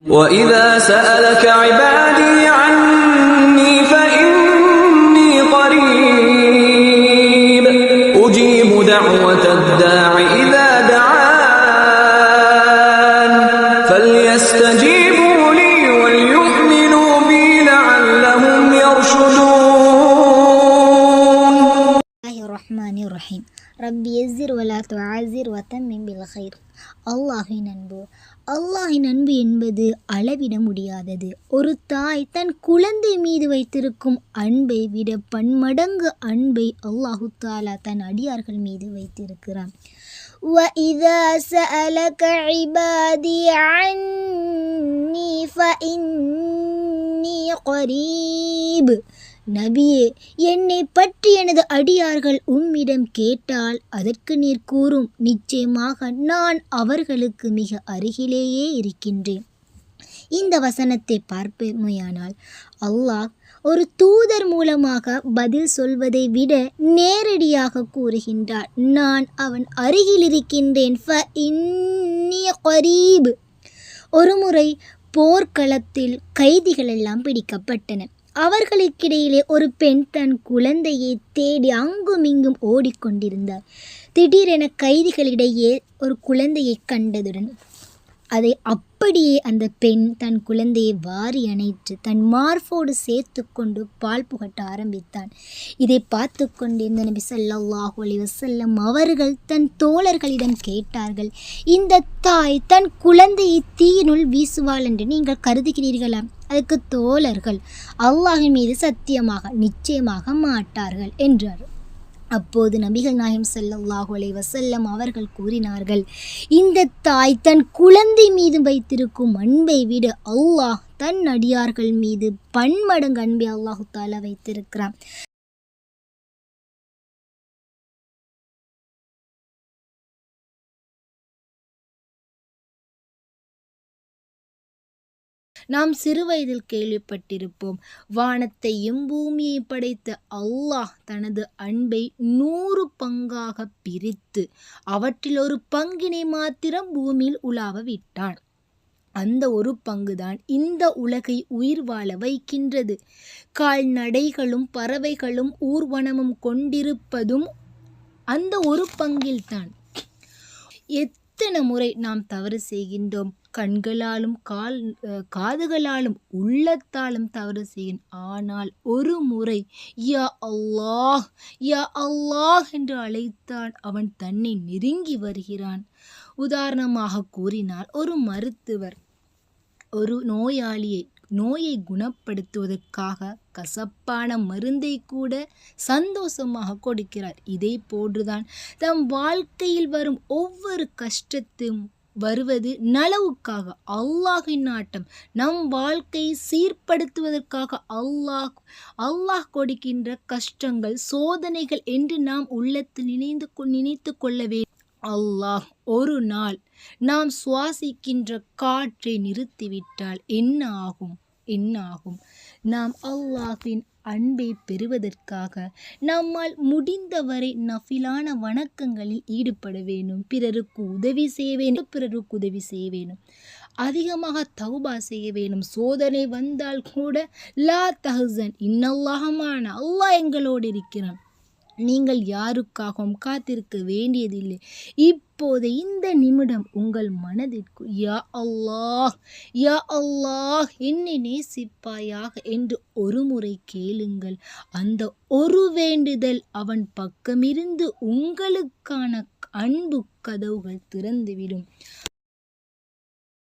وَإِذَا سَأَلَكَ عِبَادِي عَنِّي فَإِنِّي قَرِيبٌ أُجِيبُ دَعْوَةَ الدَّاعِ إِذَا دَعَانِ فَلْيَسْتَجِيبُوا لِي وَلْيُؤْمِنُوا بِي لَعَلَّهُمْ يَرْشُدُونَ. Bismillahirrahmanirrahim. Rabbi yazzir wa la tu'azir wa tammim bil khair. அல்லாஹின் அன்பு என்பது அளவிட முடியாதது. ஒரு தாய் தன் குழந்தை மீது வைத்திருக்கும் அன்பை விட பன்மடங்கு அன்பை அல்லாஹு தஆலா தன் அடியார்கள் மீது வைத்திருக்கிறான். وَإِذَا سَأَلَكَ عِبَادِي عَنِّي فَإِنِّي قَرِيبٌ. நபியே, என்னை பற்றி எனது அடியார்கள் உம்மிடம் கேட்டால் அதற்கு நீர் கூறும், நிச்சயமாக நான் அவர்களுக்கு மிக அருகிலேயே இருக்கின்றேன். இந்த வசனத்தை பார்ப்போமேயானால், அல்லாஹ் ஒரு தூதர் மூலமாக பதில் சொல்வதை விட நேரடியாக கூறுகின்றார், நான் அவன் அருகில் இருக்கின்றேன். ஃபஇன்னி கரீப். ஒருமுறை போர்க்களத்தில் கைதிகள் எல்லாம் பிடிக்கப்பட்டன. அவர்களுக்கிடையிலே ஒரு பெண் தன் குழந்தையை தேடி அங்கும் இங்கும் ஓடிக்கொண்டிருந்தார். திடீரென கைதிகளிடையே ஒரு குழந்தையை கண்டதுடன் அதை அப்படியே அந்த பெண் தன் குழந்தையை வாரி அணைத்து தன் மார்போடு சேர்த்து கொண்டு பால் புகட்ட ஆரம்பித்தான். இதை பார்த்து கொண்டிருந்த நபி ஸல்லல்லாஹு அலைஹி வஸல்லம் அவர்கள் தன் தோழர்களிடம் கேட்டார்கள், இந்த தாய் தன் குழந்தையை தீயினுள் வீசுவாள் என்று நீங்கள் கருதுகிறீர்களா? அதுக்கு தோழர்கள், அல்லாஹ்வின் மீது சத்தியமாக நிச்சயமாக மாட்டார்கள் என்றார். அப்போது நபிகள் நாயகம் ஸல்லல்லாஹு அலைஹி வஸல்லம் அவர்கள் கூறினார்கள், இந்த தாய் தன் குழந்தை மீது வைத்திருக்கும் அன்பை விட அல்லாஹ் தன் அடியார்கள் மீது பன்மடங்கு அன்பை அல்லாஹு தஆலா வைத்திருக்கிறான். நாம் சிறுவயதில் கேள்விப்பட்டிருப்போம், வானத்தையும் பூமியை படைத்த அல்லாஹ் தனது அன்பை 100 பங்காக பிரித்து அவற்றில் ஒரு பங்கினை மாத்திரம் பூமியில் உலாவ விட்டான். அந்த ஒரு பங்குதான் இந்த உலகை உயிர் வாழ வைக்கின்றது. கால்நடைகளும் பறவைகளும் ஊர்வனமும் கொண்டிருப்பதும் அந்த ஒரு பங்கில்தான். எத்தனை முறை நாம் தவறு செய்கின்றோம். கண்களாலும் காதுகளாலும் உள்ளத்தாலும் தவறு செய்கின்றோம். ஆனால் ஒரு முறை யா அல்லாஹ் யா அல்லாஹ் என்று அழைத்தான் அவன் தன்னை நெருங்கி வருகிறான். உதாரணமாக கூறினால், ஒரு மருத்துவர் ஒரு நோயை குணப்படுத்துவதற்காக கசப்பான மருந்தை கூட சந்தோஷமாக கொடுக்கிறார். இதே போன்றுதான் தம் வாழ்க்கையில் வரும் ஒவ்வொரு கஷ்டத்தையும் வருவது நலவுக்காக, அல்லாஹின் நாட்டம், நம் வாழ்க்கையை சீர்படுத்துவதற்காக அல்லாஹ் கொடுக்கின்ற கஷ்டங்கள், சோதனைகள் என்று நாம் உள்ளத்தில் நினைத்து கொள்ள வேண்டும். அல்லாஹ் ஒரு நாள் நாம் சுவாசிக்கின்ற காற்றை நிறுத்திவிட்டால் என்ன ஆகும்? நாம் அல்லாஹ்வின் அன்பை பெறுவதற்காக நம்மால் முடிந்தவரை நஃபிலான வணக்கங்களில் ஈடுபட வேண்டும். பிறருக்கு உதவி செய்ய வேண்டும். அதிகமாக தௌபா செய்ய வேண்டும். சோதனை வந்தால் கூட லா தஹ்சன் இன்னல்லாஹ மஅனா, அல்லாஹ் எங்களோடு இருக்கிறான், நீங்கள் யாருக்காகவும் காத்திருக்க வேண்டியதில்லை. இப்போது இந்த நிமிடம் உங்கள் மனதிற்கு யா அல்லாஹ் என்னை நேசிப்பாயாக என்று ஒரு முறை கேளுங்கள். அந்த ஒரு வேண்டுதல் அவன் பக்கமிருந்து உங்களுக்கான அன்பு கதவுகள் திறந்துவிடும்.